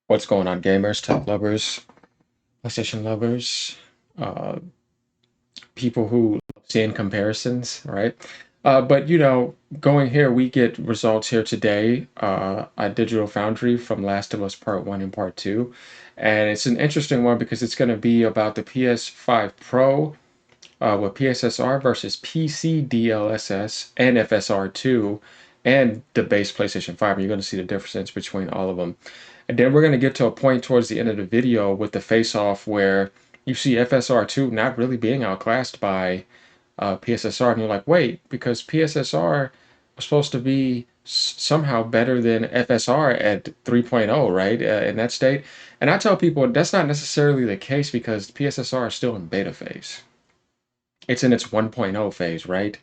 What's going on, gamers, tech lovers, PlayStation lovers, uh, people who love seeing comparisons, right? But going here, we get results here today at Digital Foundry from Last of Us Part 1 and Part 2. And it's an interesting one because it's going to be about the PS5 Pro with PSSR versus PC DLSS and FSR2 and the base PlayStation 5. And you're going to see the difference between all of them. And then we're going to get to a point towards the end of the video with the face-off where you see FSR2 not really being outclassed by PSSR. And you're like, wait, because PSSR was supposed to be somehow better than FSR at 3.0, right? In that state. And I tell people that's not necessarily the case because PSSR is still in beta phase. It's in its 1.0 phase, right?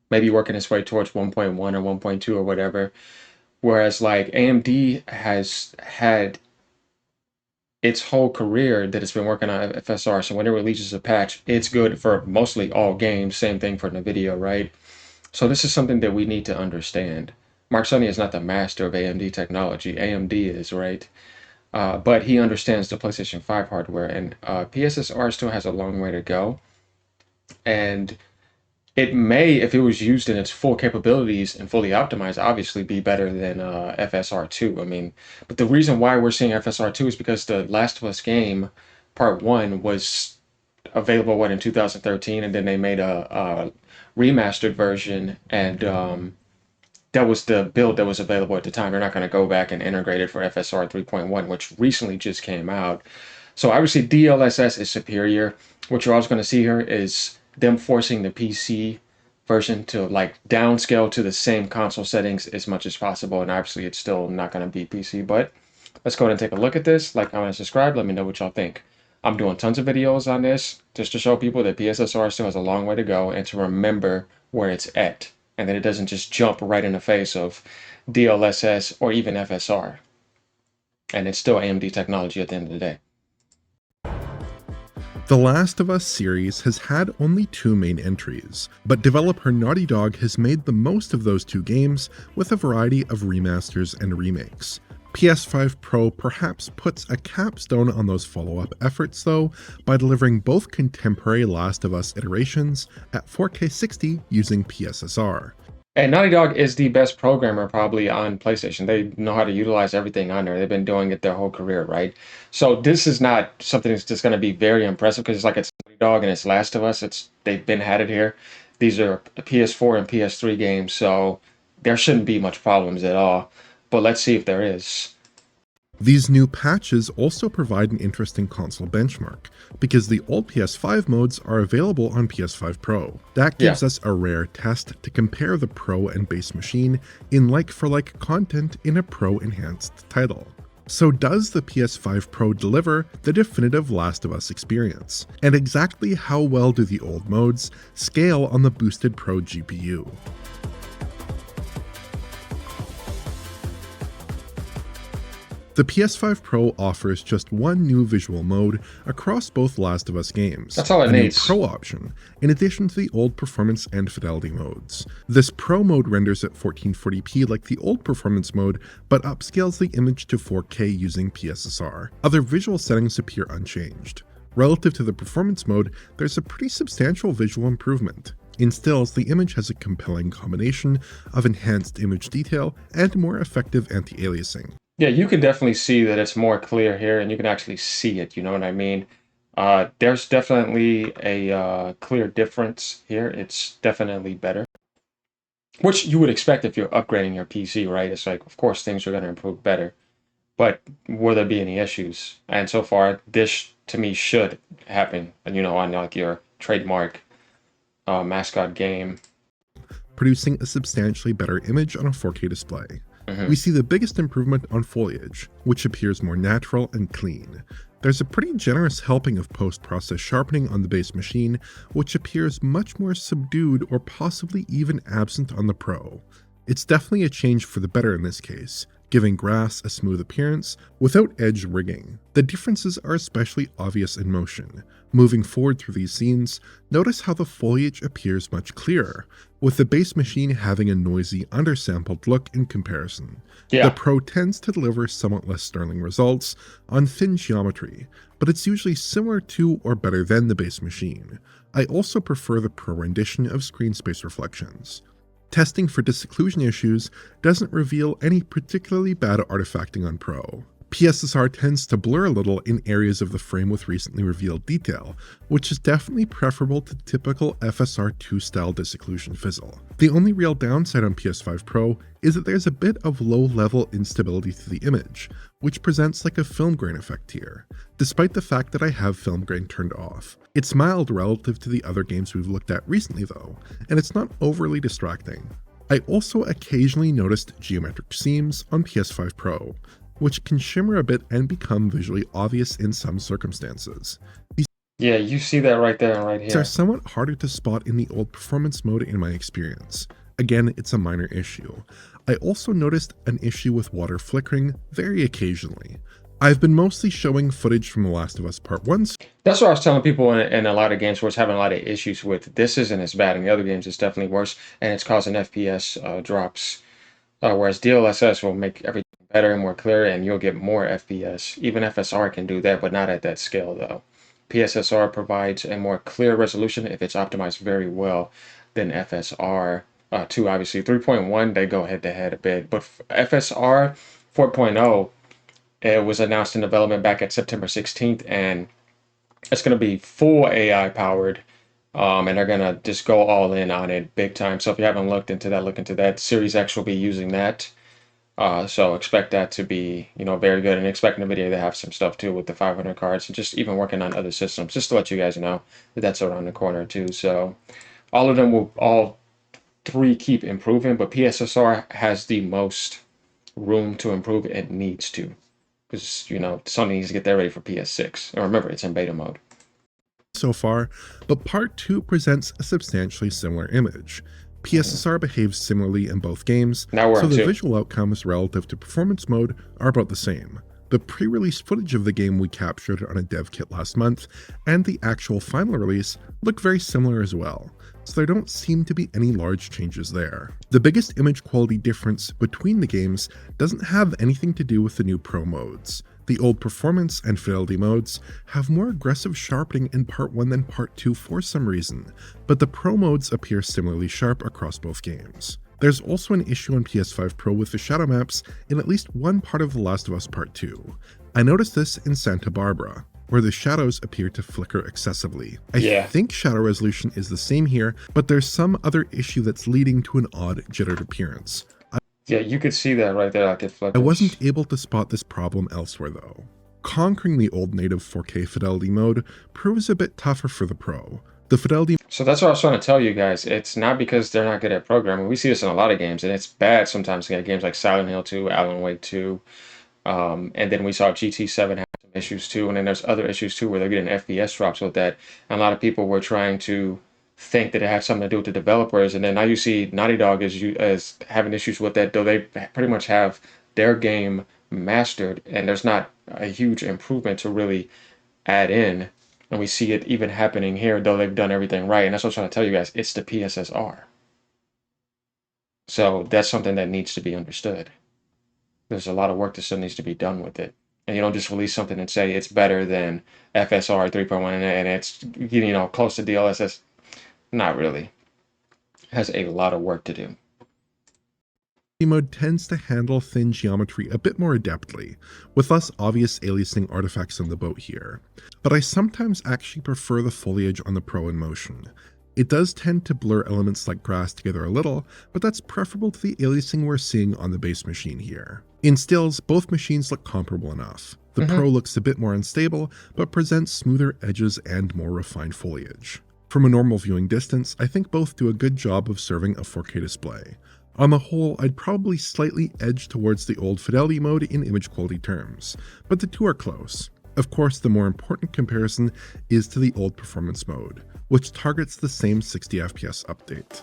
Maybe working its way towards 1.1 or 1.2 or whatever. Whereas like AMD has had its whole career that it's been working on FSR. So when it releases a patch, it's good for mostly all games. Same thing for NVIDIA, right? So this is something that we need to understand. Mark Sony is not the master of AMD technology. AMD is, right? But he understands the PlayStation 5 hardware, and PSSR still has a long way to go. And it may, if it was used in its full capabilities and fully optimized, obviously be better than FSR2. I mean, but the reason why we're seeing FSR2 is because the Last of Us game, Part 1, was available, in 2013, and then they made a remastered version, and that was the build that was available at the time. They're not going to go back and integrate it for FSR 3.1, which recently just came out. So obviously DLSS is superior. What you're also going to see here is them forcing the PC version to like downscale to the same console settings as much as possible. And obviously it's still not going to be PC, but let's go ahead and take a look at this. Like, comment, and subscribe. Let me know what y'all think. I'm doing tons of videos on this just to show people that PSSR still has a long way to go and to remember where it's at. And that it doesn't just jump right in the face of DLSS or even FSR. And it's still AMD technology at the end of the day. The Last of Us series has had only two main entries, but developer Naughty Dog has made the most of those two games with a variety of remasters and remakes. PS5 Pro perhaps puts a capstone on those follow-up efforts though, by delivering both contemporary Last of Us iterations at 4K 60 using PSSR. And Naughty Dog is the best programmer probably on PlayStation. They know how to utilize everything on there. They've been doing it their whole career, right? So this is not something that's just going to be very impressive because it's Naughty Dog and it's Last of Us. They've been had it here. These are PS4 and PS3 games, so there shouldn't be much problems at all. But let's see if there is. These new patches also provide an interesting console benchmark, because the old PS5 modes are available on PS5 Pro. That gives us a rare test to compare the Pro and base machine in like-for-like content in a Pro-enhanced title. So does the PS5 Pro deliver the definitive Last of Us experience? And exactly how well do the old modes scale on the boosted Pro GPU? The PS5 Pro offers just one new visual mode across both Last of Us games. That's all it needs. A new Pro option, in addition to the old performance and fidelity modes. This Pro mode renders at 1440p like the old performance mode, but upscales the image to 4K using PSSR. Other visual settings appear unchanged. Relative to the performance mode, there's a pretty substantial visual improvement. In stills, the image has a compelling combination of enhanced image detail and more effective anti-aliasing. Yeah, you can definitely see that it's more clear here, and you can actually see it, you know what I mean? There's definitely a clear difference here. It's definitely better. Which you would expect if you're upgrading your PC, right? It's like, of course, things are going to improve better. But will there be any issues? And so far, this, to me, should happen, on like your trademark mascot game. Producing a substantially better image on a 4K display. We see the biggest improvement on foliage, which appears more natural and clean. There's a pretty generous helping of post-process sharpening on the base machine, which appears much more subdued or possibly even absent on the Pro. It's definitely a change for the better in this case, giving grass a smooth appearance without edge rigging. The differences are especially obvious in motion. Moving forward through these scenes, notice how the foliage appears much clearer, with the base machine having a noisy, undersampled look in comparison. Yeah. The Pro tends to deliver somewhat less sterling results on thin geometry, but it's usually similar to or better than the base machine. I also prefer the Pro rendition of screen space reflections. Testing for disocclusion issues doesn't reveal any particularly bad artifacting on Pro. PSSR tends to blur a little in areas of the frame with recently revealed detail, which is definitely preferable to typical FSR2 style disocclusion fizzle. The only real downside on PS5 Pro is that there's a bit of low-level instability to the image, which presents like a film grain effect here, despite the fact that I have film grain turned off. It's mild relative to the other games we've looked at recently though, and it's not overly distracting. I also occasionally noticed geometric seams on PS5 Pro, which can shimmer a bit and become visually obvious in some circumstances. Yeah, you see that right there and right These here. are somewhat harder to spot in the old performance mode in my experience. Again, it's a minor issue. I also noticed an issue with water flickering very occasionally. I've been mostly showing footage from The Last of Us Part 1. That's what I was telling people in a lot of games where it's having a lot of issues with. This isn't as bad. In the other games, it's definitely worse, and it's causing FPS drops. Whereas DLSS will make everything better and more clear, and you'll get more FPS. Even FSR can do that, but not at that scale, though. PSSR provides a more clear resolution if it's optimized very well than FSR. 2, obviously. 3.1, they go head-to-head a bit. But FSR 4.0, it was announced in development back at September 16th, and it's going to be full AI powered, and they're going to just go all in on it big time. So if you haven't looked into that, look into that. Series X will be using that. So expect that to be, very good, and expect NVIDIA to have some stuff too with the 500 cards and just even working on other systems, just to let you guys know that that's around the corner too. So all of them will, all three keep improving, but PSSR has the most room to improve. It needs to, because, Sony needs to get that ready for PS6. And remember, it's in beta mode. So far, but Part 2 presents a substantially similar image. PSSR behaves similarly in both games, so the visual outcomes relative to performance mode are about the same. The pre-release footage of the game we captured on a dev kit last month, and the actual final release look very similar as well, so there don't seem to be any large changes there. The biggest image quality difference between the games doesn't have anything to do with the new Pro modes. The old performance and fidelity modes have more aggressive sharpening in Part 1 than Part 2 for some reason, but the Pro modes appear similarly sharp across both games. There's also an issue on PS5 Pro with the shadow maps in at least one part of The Last of Us Part 2. I noticed this in Santa Barbara, where the shadows appear to flicker excessively. I think shadow resolution is the same here, but there's some other issue that's leading to an odd jittered appearance. Yeah, you could see that right there, like it flickers. I wasn't able to spot this problem elsewhere though. Conquering the old native 4K fidelity mode proves a bit tougher for the Pro. The fidelity... So that's what I was trying to tell you guys. It's not because they're not good at programming. We see this in a lot of games, and it's bad sometimes to get games like Silent Hill 2, Alan Wake 2, and then we saw GT7 have some issues too, and then there's other issues too where they're getting FPS drops with that. And a lot of people were trying to think that it has something to do with the developers, and then now you see Naughty Dog is having issues with that, though they pretty much have their game mastered, and there's not a huge improvement to really add in. And we see it even happening here, though they've done everything right. And that's what I'm trying to tell you guys. It's the PSSR. So that's something that needs to be understood. There's a lot of work that still needs to be done with it. And you don't just release something and say it's better than FSR 3.1 and it's, close to DLSS. Not really. It has a lot of work to do. Mode tends to handle thin geometry a bit more adeptly, with less obvious aliasing artifacts on the boat here, but I sometimes actually prefer the foliage on the Pro in motion. It does tend to blur elements like grass together a little, but that's preferable to the aliasing we're seeing on the base machine here. In stills, both machines look comparable enough. The Pro looks a bit more unstable, but presents smoother edges and more refined foliage. From a normal viewing distance, I think both do a good job of serving a 4K display. On the whole, I'd probably slightly edge towards the old fidelity mode in image quality terms, but the two are close. Of course, the more important comparison is to the old performance mode, which targets the same 60 FPS update.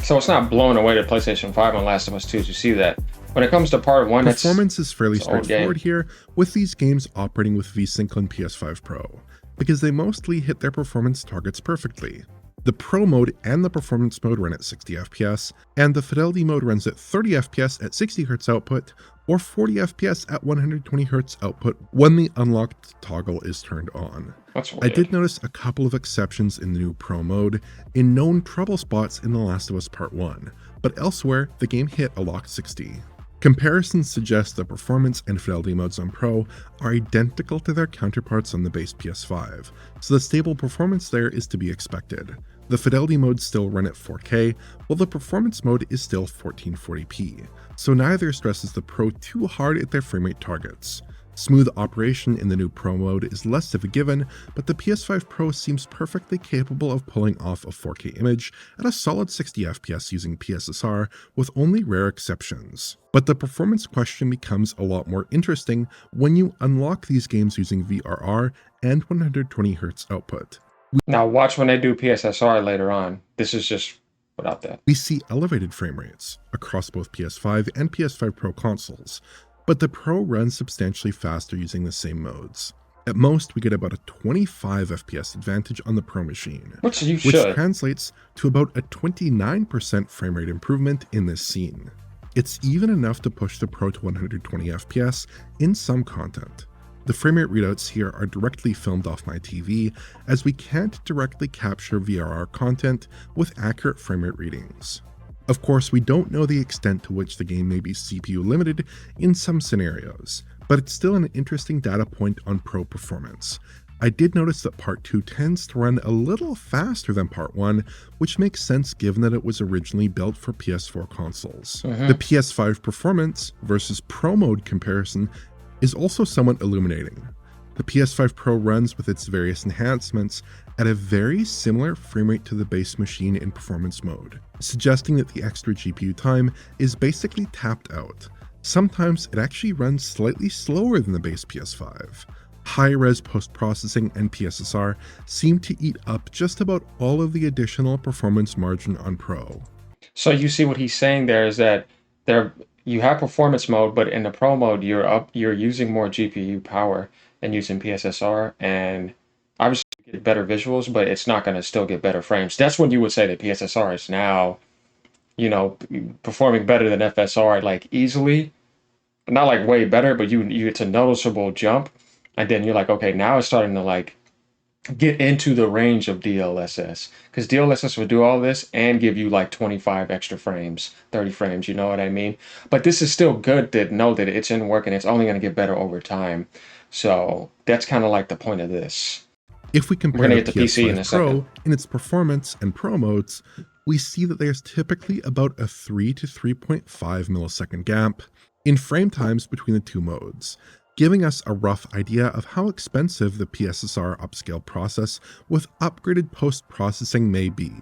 So it's not blowing away the PlayStation 5 on Last of Us 2, you see that. When it comes to part one, Performance is fairly it's an old game. straightforward here, with these games operating with VSync on PS5 Pro, because they mostly hit their performance targets perfectly. The Pro mode and the Performance mode run at 60 FPS, and the Fidelity mode runs at 30 FPS at 60Hz output, or 40 FPS at 120Hz output when the unlocked toggle is turned on. That's weird. I did notice a couple of exceptions in the new Pro mode, in known trouble spots in The Last of Us Part 1, but elsewhere the game hit a locked 60. Comparisons suggest the performance and fidelity modes on Pro are identical to their counterparts on the base PS5, so the stable performance there is to be expected. The fidelity modes still run at 4K, while the performance mode is still 1440p, so neither stresses the Pro too hard at their framerate targets. Smooth operation in the new Pro mode is less of a given, but the PS5 Pro seems perfectly capable of pulling off a 4K image at a solid 60 FPS using PSSR, with only rare exceptions. But the performance question becomes a lot more interesting when you unlock these games using VRR and 120Hz output. Now watch when they do PSSR later on. This is just without that. We see elevated frame rates across both PS5 and PS5 Pro consoles, but the Pro runs substantially faster using the same modes. At most, we get about a 25 FPS advantage on the Pro machine, which translates to about a 29% framerate improvement in this scene. It's even enough to push the Pro to 120 FPS in some content. The framerate readouts here are directly filmed off my TV, as we can't directly capture VRR content with accurate framerate readings. Of course, we don't know the extent to which the game may be CPU limited in some scenarios, but it's still an interesting data point on Pro performance. I did notice that Part 2 tends to run a little faster than Part 1, which makes sense given that it was originally built for PS4 consoles. The PS5 performance versus Pro mode comparison is also somewhat illuminating. The PS5 Pro runs with its various enhancements at a very similar framerate to the base machine in performance mode, suggesting that the extra GPU time is basically tapped out. Sometimes it actually runs slightly slower than the base PS5. High-res post-processing and PSSR seem to eat up just about all of the additional performance margin on Pro. So you see what he's saying there is that you have performance mode, but in the Pro mode you're using more GPU power and using PSSR, and obviously you get better visuals, but it's not going to still get better frames. That's when you would say that PSSR is now, performing better than FSR, like easily. Not like way better, but it's a noticeable jump. And then you're like, okay, now it's starting to like get into the range of DLSS, because DLSS would do all this and give you like 25 extra frames, 30 frames, you know what I mean? But this is still good to know that it's in work and it's only going to get better over time. So that's kind of like the point of this. If we compare the PS5 Pro in its performance and Pro modes, we see that there's typically about a 3 to 3.5 millisecond gap in frame times between the two modes, giving us a rough idea of how expensive the PSSR upscale process with upgraded post-processing may be.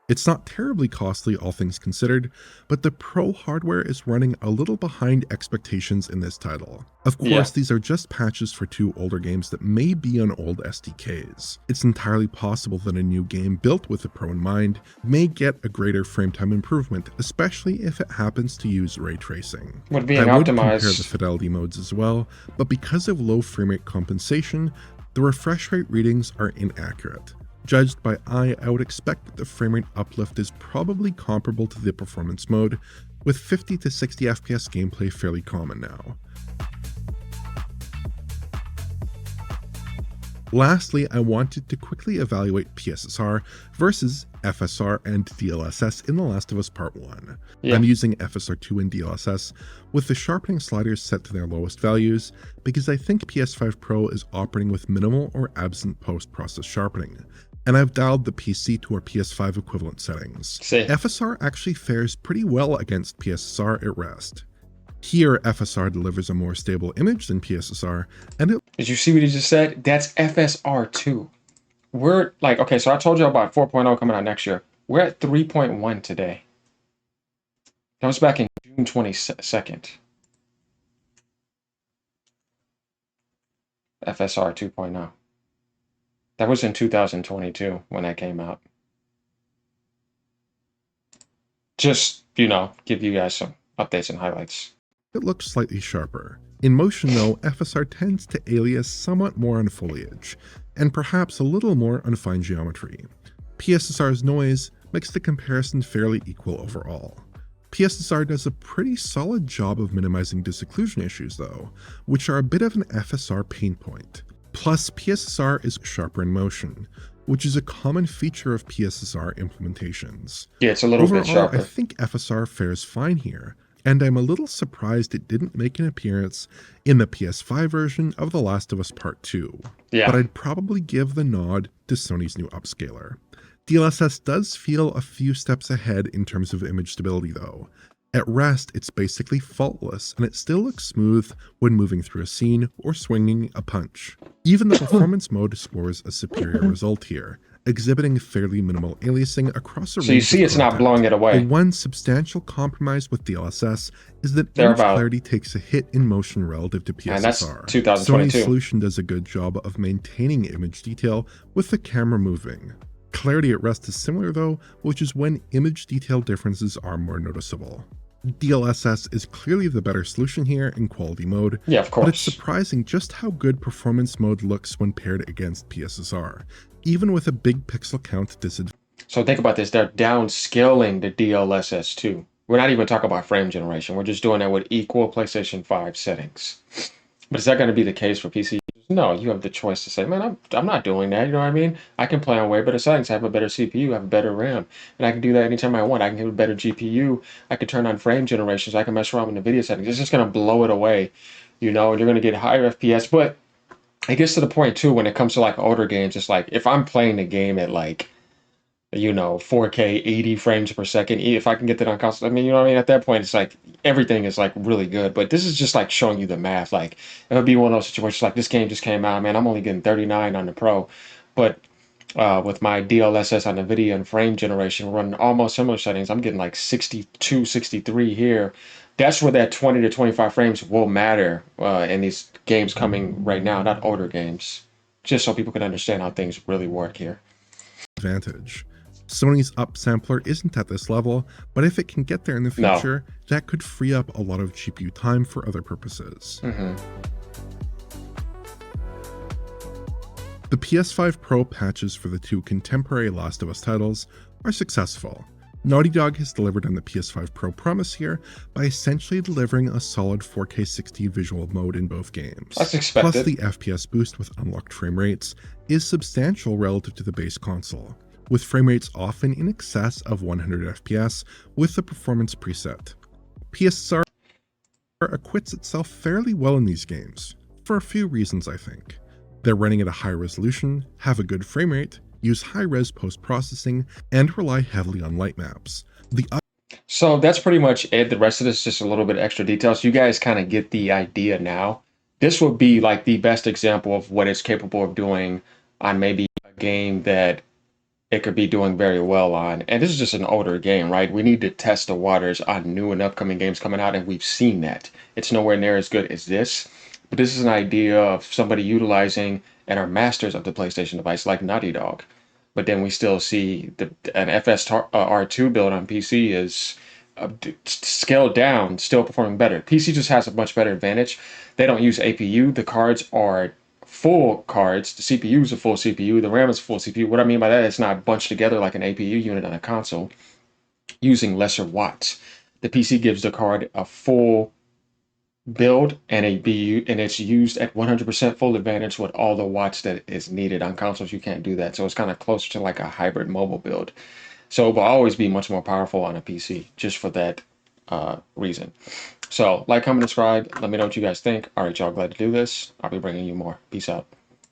It's not terribly costly, all things considered, but the Pro hardware is running a little behind expectations in this title. Of course, these are just patches for two older games that may be on old SDKs. It's entirely possible that a new game built with the Pro in mind may get a greater frame time improvement, especially if it happens to use ray tracing. I would compare the fidelity modes as well, but because of low framerate compensation, the refresh rate readings are inaccurate. Judged by eye, I would expect that the framerate uplift is probably comparable to the performance mode, with 50 to 60 FPS gameplay fairly common now. Lastly, I wanted to quickly evaluate PSSR versus FSR and DLSS in The Last of Us Part 1. I'm using FSR2 and DLSS with the sharpening sliders set to their lowest values because I think PS5 Pro is operating with minimal or absent post-process sharpening, and I've dialed the PC to our PS5 equivalent settings. FSR actually fares pretty well against PSSR at rest. Here, FSR delivers a more stable image than PSSR, and Did you see what he just said? That's FSR2. We're like, okay, so I told you about 4.0 coming out next year. We're at 3.1 today. That was back in June 22nd. FSR 2.0. That was in 2022 when that came out. Just, give you guys some updates and highlights. it looks slightly sharper. In motion though, FSR tends to alias somewhat more on foliage, and perhaps a little more on fine geometry. PSSR's noise makes the comparison fairly equal overall. PSSR does a pretty solid job of minimizing disocclusion issues though, which are a bit of an FSR pain point. Plus, PSSR is sharper in motion, which is a common feature of PSSR implementations. Yeah, it's a little Overall, bit sharper. I think FSR fares fine here, and I'm a little surprised it didn't make an appearance in the PS5 version of The Last of Us Part 2. Yeah. But I'd probably give the nod to Sony's new Upscaler. DLSS does feel a few steps ahead in terms of image stability though. At rest, it's basically faultless, and it still looks smooth when moving through a scene or swinging a punch. Even the performance mode scores a superior result here, exhibiting fairly minimal aliasing across a range. So you see it's not blowing it away. The one substantial compromise with DLSS is that image clarity takes a hit in motion relative to PSSR. And that's 2022. Sony's solution does a good job of maintaining image detail with the camera moving. Clarity at rest is similar though, which is when image detail differences are more noticeable. DLSS is clearly the better solution here in quality mode, yeah, of course. But it's surprising just how good performance mode looks when paired against PSSR, even with a big pixel count disadvantage. So think about this, they're downscaling the DLSS too. We're not even talking about frame generation, we're just doing that with equal PlayStation 5 settings. But is that going to be the case for PC? No, you have the choice to say, man, I'm not doing that, you know what I mean? I can play on way better settings, I have a better CPU, I have a better RAM, and I can do that anytime I want. I can have a better GPU, I can turn on frame generations, I can mess around with the video settings. It's just going to blow it away, you know, and you're going to get higher FPS. But it gets to the point too, when it comes to like older games, it's like, if I'm playing the game at like, you know, 4K, 80 frames per second, if I can get that on console, I mean, you know what I mean? At that point, it's like, everything is like really good. But this is just like showing you the math. Like, it would be one of those situations like, this game just came out, man, I'm only getting 39 on the Pro. But with my DLSS on NVIDIA and frame generation running almost similar settings, I'm getting like 62, 63 here. That's where that 20 to 25 frames will matter in these games coming right now, not older games. Just so people can understand how things really work here. Sony's upsampler isn't at this level, but if it can get there in the future, that could free up a lot of GPU time for other purposes. The PS5 Pro patches for the two contemporary Last of Us titles are successful. Naughty Dog has delivered on the PS5 Pro promise here by essentially delivering a solid 4K 60 visual mode in both games. That's expected. Plus, the FPS boost with unlocked frame rates is substantial relative to the base console, with frame rates often in excess of 100 FPS with the performance preset. PSSR acquits itself fairly well in these games, for a few reasons I think. They're running at a high resolution, have a good frame rate, use high-res post-processing, and rely heavily on light maps. So that's pretty much it. The rest of this is just a little bit extra details. You guys kind of get the idea now. This would be like the best example of what it's capable of doing on maybe a game that it could be doing very well on. And this is just an older game, right? We need to test the waters on new and upcoming games coming out, and we've seen that. It's nowhere near as good as this. But this is an idea of somebody utilizing and are masters of the PlayStation device like Naughty Dog. But then we still see an FSR2 build on PC is scaled down, still performing better. PC just has a much better advantage. They don't use APU. The cards are full cards. The CPU is a full CPU. The RAM is a full CPU. What I mean by that, it's not bunched together like an APU unit on a console, using lesser watts. The PC gives the card a full build and and it's used at 100% full advantage with all the watts that is needed. On consoles you can't do that, so it's kind of closer to like a hybrid mobile build. So it will always be much more powerful on a PC just for that reason. So like, comment, subscribe, let me know what you guys think. All right, y'all, glad to do this. I'll be bringing you more. Peace out.